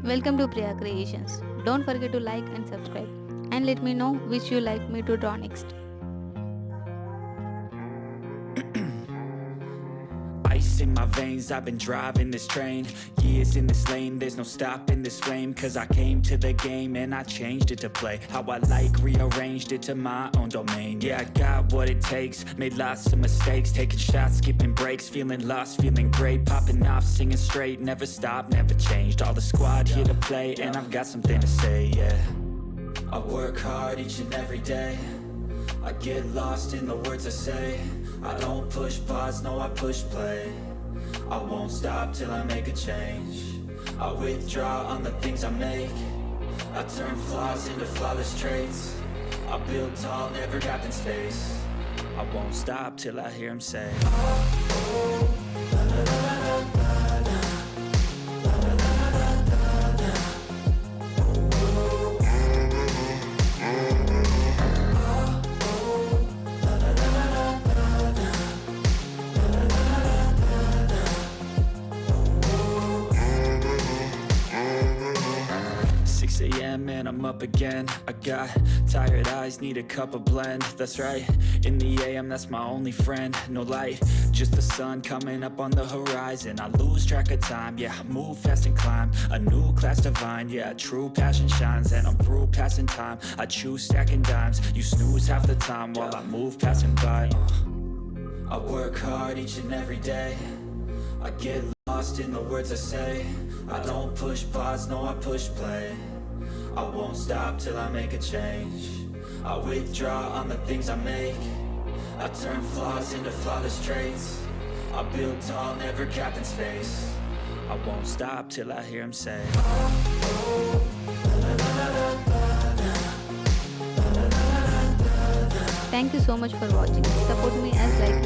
Welcome to Priya Creations. Don't forget to like and subscribe and let me know which you like me to draw next. Ice in my veins, I've been driving this train. Years in this lane, there's no stopping this flame. Cause I came to the game and I changed it to play how I like, rearranged it to my own domain. Yeah, I got what it takes, made lots of mistakes, taking shots, skipping breaks, feeling lost, feeling great, popping off, singing straight, never stopped, never changed. All the squad here to play and I've got something to say, yeah. I work hard each and every day, I get lost in the words I say. I don't push pause, no I push play. I won't stop till I make a change. I withdraw on the things I make. I turn flaws into flawless traits. I build tall, never capped in space. I won't stop till I hear him say, and I'm up again. I got tired eyes, need a cup of blend. That's right, in the AM, that's my only friend. No light, just the sun coming up on the horizon. I lose track of time, yeah, I move fast and climb a new class divine, yeah, true passion shines. And I'm through passing time, I choose stacking dimes. You snooze half the time while I move passing by. I work hard each and every day, I get lost in the words I say. I don't push pause, no I push play. I won't stop till I make a change. I withdraw on the things I make. I turn flaws into flawless traits. I build tall, never capped in space. I won't stop till I hear him say, Thank you so much for watching. Support me as like